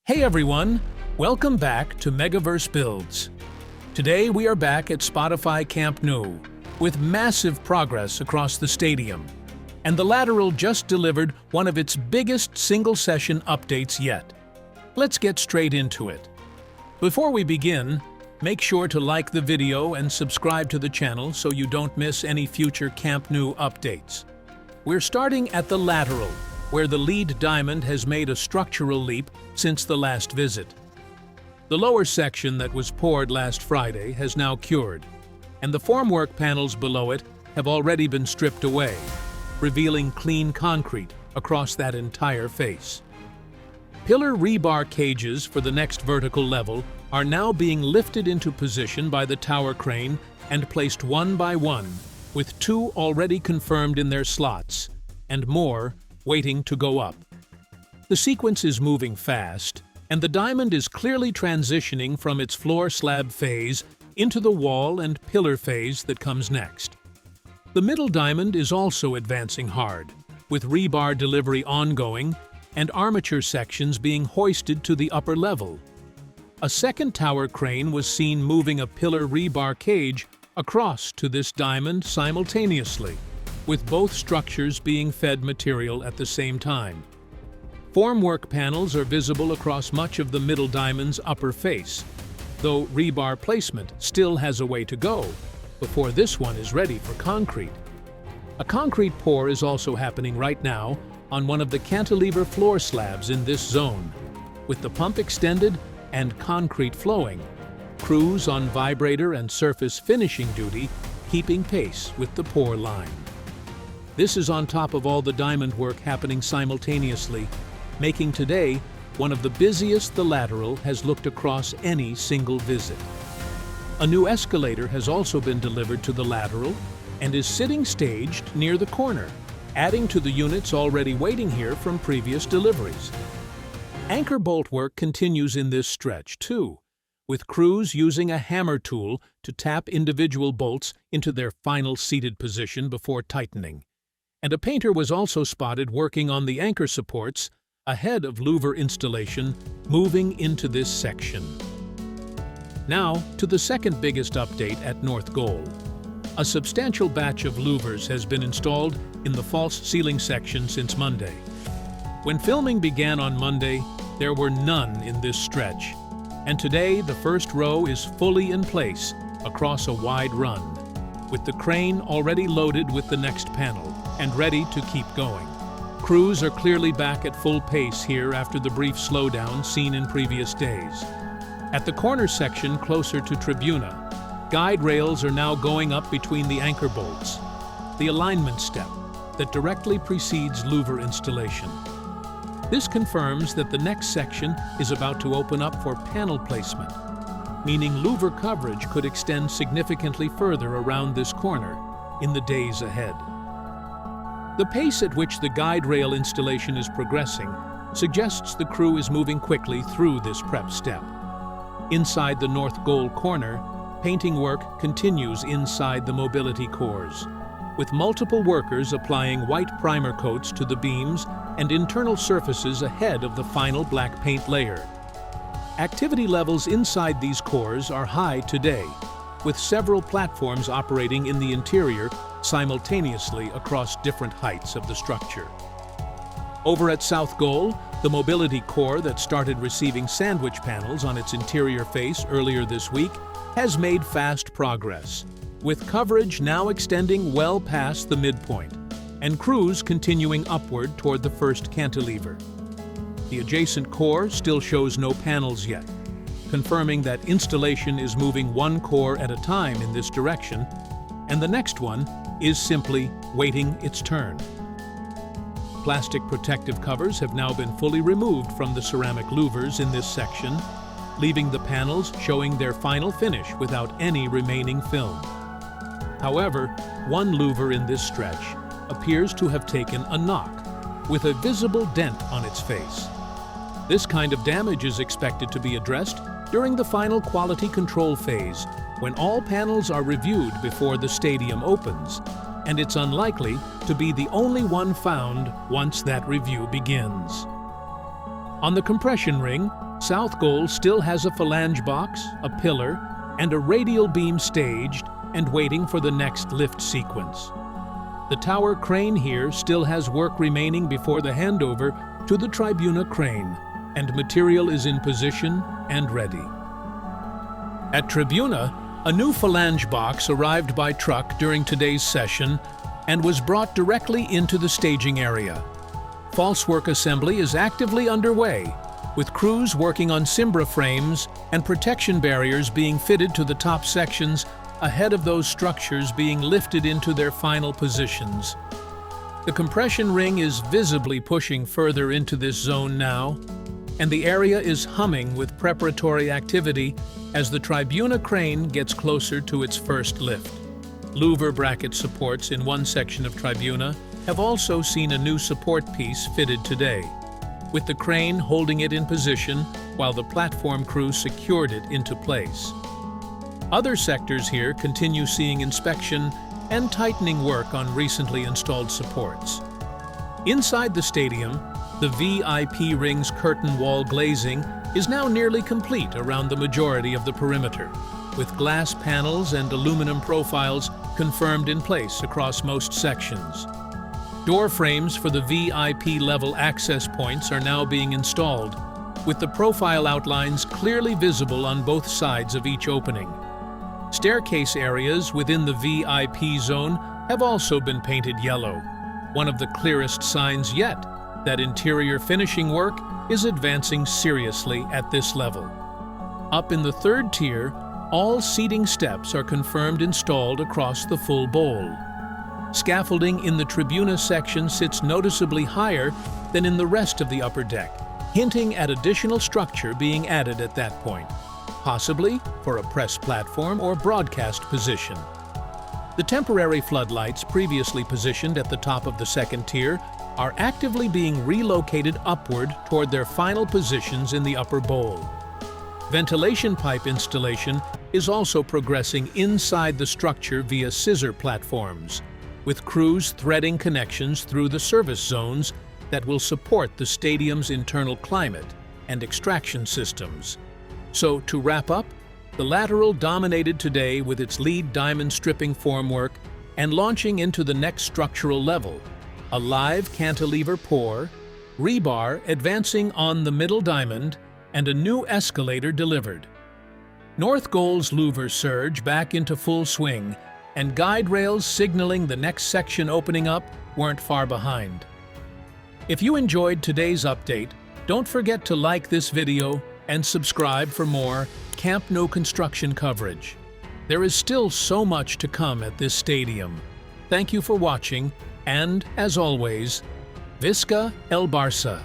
Hey everyone, welcome back to Megaverse Builds. Today we are back at Spotify Camp Nou with massive progress across the stadium. And the Lateral just delivered one of its biggest single-session updates yet. Let's get straight into it. Before we begin, make sure to like the video and subscribe to the channel so you don't miss any future Camp Nou updates. We're starting at the Lateral, where the lead diamond has made a structural leap since the last visit. The lower section that was poured last Friday has now cured, and the formwork panels below it have already been stripped away, revealing clean concrete across that entire face. Pillar rebar cages for the next vertical level are now being lifted into position by the tower crane and placed one by one, with two already confirmed in their slots, and more waiting to go up. The sequence is moving fast, and the diamond is clearly transitioning from its floor slab phase into the wall and pillar phase that comes next. The middle diamond is also advancing hard, with rebar delivery ongoing and armature sections being hoisted to the upper level. A second tower crane was seen moving a pillar rebar cage across to this diamond simultaneously, with both structures being fed material at the same time. Formwork panels are visible across much of the middle diamond's upper face, though rebar placement still has a way to go before this one is ready for concrete. A concrete pour is also happening right now on one of the cantilever floor slabs in this zone, with the pump extended and concrete flowing. Crews on vibrator and surface finishing duty keeping pace with the pour line. This is on top of all the diamond work happening simultaneously, making today one of the busiest the Lateral has looked across any single visit. A new escalator has also been delivered to the Lateral and is sitting staged near the corner, adding to the units already waiting here from previous deliveries. Anchor bolt work continues in this stretch too, with crews using a hammer tool to tap individual bolts into their final seated position before tightening. And a painter was also spotted working on the anchor supports ahead of louver installation, moving into this section. Now to the second biggest update at North Goal. A substantial batch of louvers has been installed in the false ceiling section since Monday. When filming began on Monday, there were none in this stretch, and today the first row is fully in place across a wide run, with the crane already loaded with the next panel and ready to keep going. Crews are clearly back at full pace here after the brief slowdown seen in previous days. At the corner section closer to Tribuna, guide rails are now going up between the anchor bolts, the alignment step that directly precedes louver installation. This confirms that the next section is about to open up for panel placement, meaning louver coverage could extend significantly further around this corner in the days ahead. The pace at which the guide rail installation is progressing suggests the crew is moving quickly through this prep step. Inside the North Goal corner, painting work continues inside the mobility cores, with multiple workers applying white primer coats to the beams and internal surfaces ahead of the final black paint layer. Activity levels inside these cores are high today, with several platforms operating in the interior simultaneously across different heights of the structure. Over at South Goal, the mobility core that started receiving sandwich panels on its interior face earlier this week has made fast progress, with coverage now extending well past the midpoint, and crews continuing upward toward the first cantilever. The adjacent core still shows no panels yet, confirming that installation is moving one core at a time in this direction, and the next one is simply waiting its turn. Plastic protective covers have now been fully removed from the ceramic louvers in this section, leaving the panels showing their final finish without any remaining film. However, one louver in this stretch appears to have taken a knock, with a visible dent on its face. This kind of damage is expected to be addressed during the final quality control phase, when all panels are reviewed before the stadium opens, and it's unlikely to be the only one found once that review begins. On the compression ring, South Goal still has a phalange box, a pillar, and a radial beam staged and waiting for the next lift sequence. The tower crane here still has work remaining before the handover to the Tribuna crane, and material is in position and ready. At Tribuna, a new phalange box arrived by truck during today's session and was brought directly into the staging area. Falsework assembly is actively underway, with crews working on Cimbra frames and protection barriers being fitted to the top sections ahead of those structures being lifted into their final positions. The compression ring is visibly pushing further into this zone now, and the area is humming with preparatory activity as the Tribuna crane gets closer to its first lift. Louver bracket supports in one section of Tribuna have also seen a new support piece fitted today, with the crane holding it in position while the platform crew secured it into place. Other sectors here continue seeing inspection and tightening work on recently installed supports. Inside the stadium, the VIP ring's curtain wall glazing is now nearly complete around the majority of the perimeter, with glass panels and aluminum profiles confirmed in place across most sections. Door frames for the VIP level access points are now being installed, with the profile outlines clearly visible on both sides of each opening. Staircase areas within the VIP zone have also been painted yellow, one of the clearest signs yet that interior finishing work is advancing seriously at this level. Up in the third tier, all seating steps are confirmed installed across the full bowl. Scaffolding in the Tribuna section sits noticeably higher than in the rest of the upper deck, hinting at additional structure being added at that point, possibly for a press platform or broadcast position. The temporary floodlights previously positioned at the top of the second tier are actively being relocated upward toward their final positions in the upper bowl. Ventilation pipe installation is also progressing inside the structure via scissor platforms, with crews threading connections through the service zones that will support the stadium's internal climate and extraction systems. So, to wrap up, the Lateral dominated today with its lead diamond stripping formwork and launching into the next structural level, a live cantilever pour, rebar advancing on the middle diamond, and a new escalator delivered. North Goal's louver surge back into full swing, and guide rails signaling the next section opening up weren't far behind. If you enjoyed today's update, don't forget to like this video and subscribe for more Camp Nou construction coverage. There is still so much to come at this stadium. Thank you for watching, and as always, Visca el Barça.